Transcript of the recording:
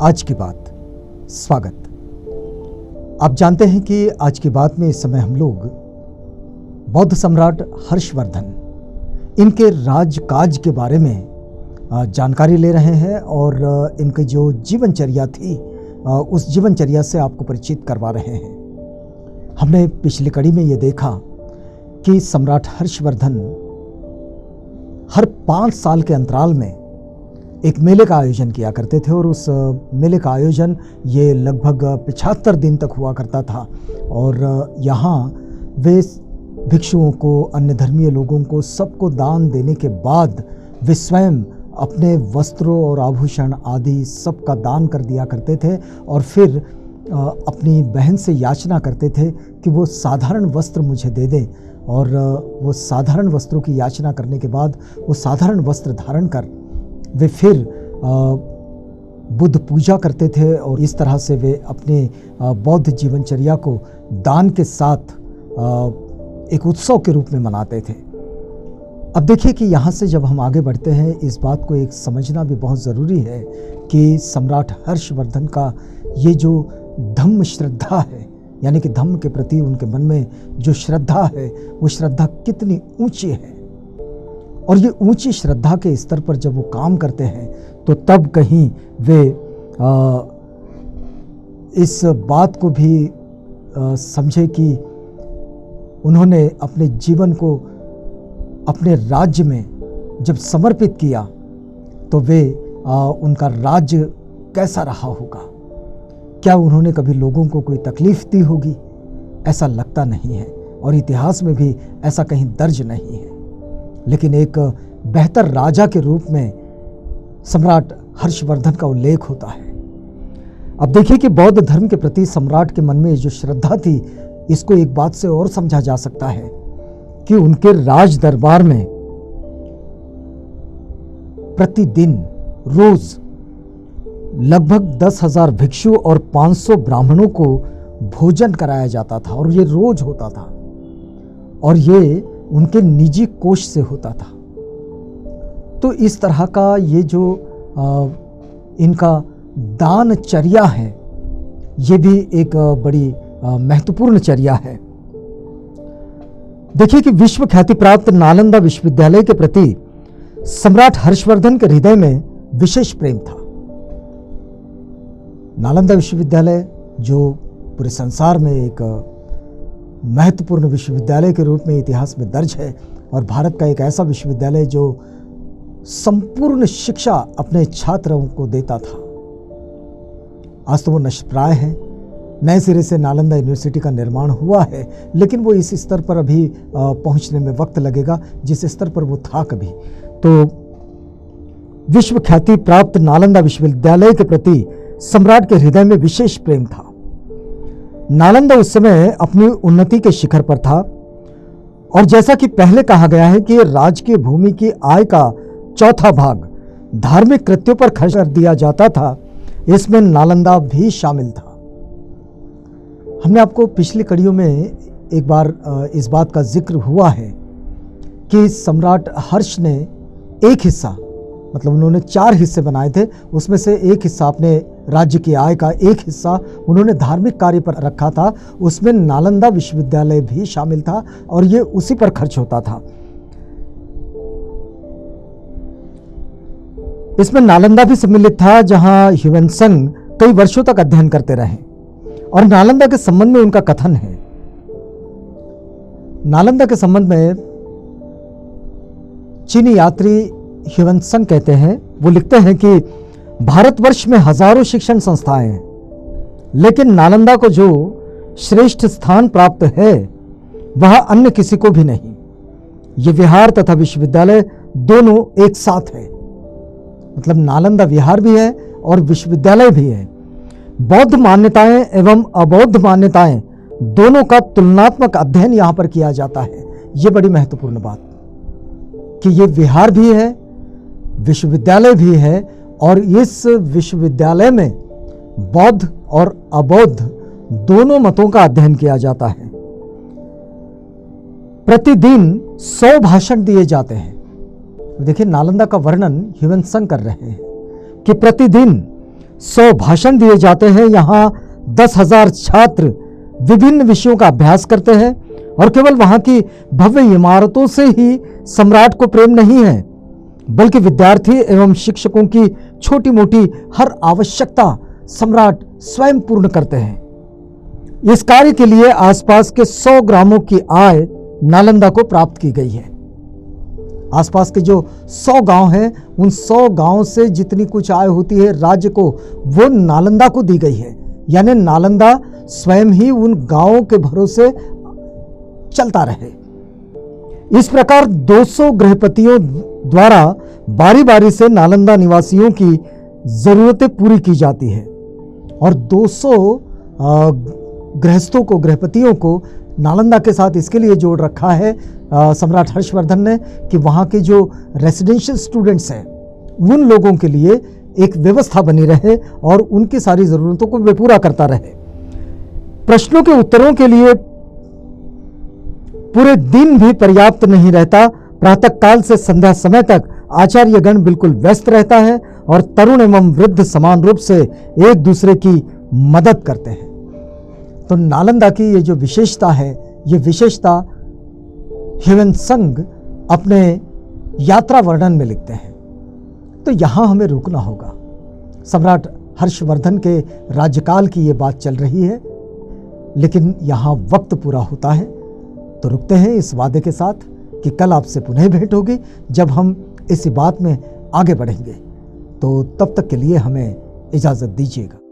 आज की बात। स्वागत। आप जानते हैं कि आज की बात में इस समय हम लोग बौद्ध सम्राट हर्षवर्धन, इनके राजकाज के बारे में जानकारी ले रहे हैं और इनकी जो जीवनचर्या थी उस जीवनचर्या से आपको परिचित करवा रहे हैं। हमने पिछली कड़ी में ये देखा कि सम्राट हर्षवर्धन हर 5 साल के अंतराल में एक मेले का आयोजन किया करते थे और उस मेले का आयोजन ये लगभग 75 दिन तक हुआ करता था और यहाँ वे भिक्षुओं को, अन्य धर्मीय लोगों को, सबको दान देने के बाद वे स्वयं अपने वस्त्रों और आभूषण आदि सबका दान कर दिया करते थे और फिर अपनी बहन से याचना करते थे कि वो साधारण वस्त्र मुझे दे दें और वो साधारण वस्त्रों की याचना करने के बाद वो साधारण वस्त्र धारण कर वे फिर बुद्ध पूजा करते थे और इस तरह से वे अपने बौद्ध जीवनचर्या को दान के साथ एक उत्सव के रूप में मनाते थे। अब देखिए कि यहाँ से जब हम आगे बढ़ते हैं, इस बात को एक समझना भी बहुत ज़रूरी है कि सम्राट हर्षवर्धन का ये जो धम्म श्रद्धा है, यानी कि धम्म के प्रति उनके मन में जो श्रद्धा है वो श्रद्धा कितनी ऊंची है। और ये ऊंची श्रद्धा के स्तर पर जब वो काम करते हैं तो तब कहीं वे इस बात को भी समझे कि उन्होंने अपने जीवन को अपने राज्य में जब समर्पित किया तो वे उनका राज्य कैसा रहा होगा। क्या उन्होंने कभी लोगों को कोई तकलीफ दी होगी? ऐसा लगता नहीं है और इतिहास में भी ऐसा कहीं दर्ज नहीं है। लेकिन एक बेहतर राजा के रूप में सम्राट हर्षवर्धन का उल्लेख होता है। अब देखिए कि बौद्ध धर्म के प्रति सम्राट के मन में जो श्रद्धा थी, इसको एक बात से और समझा जा सकता है कि उनके राज दरबार में प्रतिदिन रोज लगभग 10,000 भिक्षु और 500 ब्राह्मणों को भोजन कराया जाता था और ये रोज होता था और ये उनके निजी कोष से होता था। तो इस तरह का ये जो इनका दानचर्या है, ये भी एक बड़ी महत्वपूर्ण चर्या है। देखिए कि विश्व ख्याति प्राप्त नालंदा विश्वविद्यालय के प्रति सम्राट हर्षवर्धन के हृदय में विशेष प्रेम था। नालंदा विश्वविद्यालय जो पूरे संसार में एक महत्वपूर्ण विश्वविद्यालय के रूप में इतिहास में दर्ज है और भारत का एक ऐसा विश्वविद्यालय जो संपूर्ण शिक्षा अपने छात्रों को देता था। आज तो वो नष्टप्राय है। नए सिरे से नालंदा यूनिवर्सिटी का निर्माण हुआ है, लेकिन वो इस स्तर पर अभी पहुंचने में वक्त लगेगा जिस स्तर पर वो था कभी। तो विश्व ख्याति प्राप्त नालंदा विश्वविद्यालय के प्रति सम्राट के हृदय में विशेष प्रेम था। नालंदा उस समय अपनी उन्नति के शिखर पर था और जैसा कि पहले कहा गया है कि राजकीय भूमि की आय का 1/4 भाग धार्मिक कृत्यों पर खर्च कर दिया जाता था, इसमें नालंदा भी शामिल था। हमने आपको पिछली कड़ियों में एक बार इस बात का जिक्र हुआ है कि सम्राट हर्ष ने एक हिस्सा, मतलब उन्होंने 4 हिस्से बनाए थे, उसमें से एक हिस्सा अपने राज्य की आय का एक हिस्सा उन्होंने धार्मिक कार्य पर रखा था। उसमें नालंदा विश्वविद्यालय भी शामिल था और ये उसी पर खर्च होता था। इसमें नालंदा भी सम्मिलित था जहां ह्वेनसांग कई वर्षों तक अध्ययन करते रहे और नालंदा के संबंध में उनका कथन है। नालंदा के संबंध में चीनी यात्री ह्वेनसांग कहते हैं, वो लिखते हैं कि भारतवर्ष में हजारों शिक्षण संस्थाएं हैं, लेकिन नालंदा को जो श्रेष्ठ स्थान प्राप्त है वह अन्य किसी को भी नहीं। ये विहार तथा विश्वविद्यालय दोनों एक साथ है, मतलब नालंदा विहार भी है और विश्वविद्यालय भी है। बौद्ध मान्यताएं एवं अबौद्ध मान्यताएं दोनों का तुलनात्मक अध्ययन यहां पर किया जाता है। ये बड़ी महत्वपूर्ण बात कि ये विहार भी है, विश्वविद्यालय भी है और इस विश्वविद्यालय में बौद्ध और अबौद्ध दोनों मतों का अध्ययन किया जाता है। प्रतिदिन 100 भाषण दिए जाते हैं। देखिए नालंदा का वर्णन ह्वेनसांग कर रहे हैं कि प्रतिदिन 100 भाषण दिए जाते हैं। यहाँ 10,000 छात्र विभिन्न विषयों का अभ्यास करते हैं और केवल वहाँ की भव्य इमारतों से ही सम्राट को प्रेम नहीं है, बल्कि विद्यार्थी एवं शिक्षकों की छोटी मोटी हर आवश्यकता सम्राट स्वयं पूर्ण करते हैं। इस कार्य के लिए आसपास के 100 ग्रामों की आय नालंदा को प्राप्त की गई है। आसपास के जो 100 गांव हैं, उन 100 गांव से जितनी कुछ आय होती है राज्य को, वो नालंदा को दी गई है। यानी नालंदा स्वयं ही उन गांवों के भरोसे चलता रहे। इस प्रकार 200 गृहपतियों द्वारा बारी बारी से नालंदा निवासियों की जरूरतें पूरी की जाती है और 200 गृहस्थों को, गृहपतियों को नालंदा के साथ इसके लिए जोड़ रखा है सम्राट हर्षवर्धन ने कि वहाँ के जो रेसिडेंशियल स्टूडेंट्स हैं उन लोगों के लिए एक व्यवस्था बनी रहे और उनकी सारी ज़रूरतों को वे पूरा करता रहे। प्रश्नों के उत्तरों के लिए पूरे दिन भी पर्याप्त नहीं रहता। प्रातःकाल से संध्या समय तक आचार्यगण बिल्कुल व्यस्त रहता है और तरुण एवं वृद्ध समान रूप से एक दूसरे की मदद करते हैं। तो नालंदा की ये जो विशेषता है, ये विशेषता ह्वेनत्सांग अपने यात्रा वर्णन में लिखते हैं। तो यहाँ हमें रुकना होगा। सम्राट हर्षवर्धन के राज्यकाल की ये बात चल रही है, लेकिन यहाँ वक्त पूरा होता है। तो रुकते हैं इस वादे के साथ कि कल आपसे पुनः भेंट होगी जब हम इसी बात में आगे बढ़ेंगे। तो तब तक के लिए हमें इजाज़त दीजिएगा।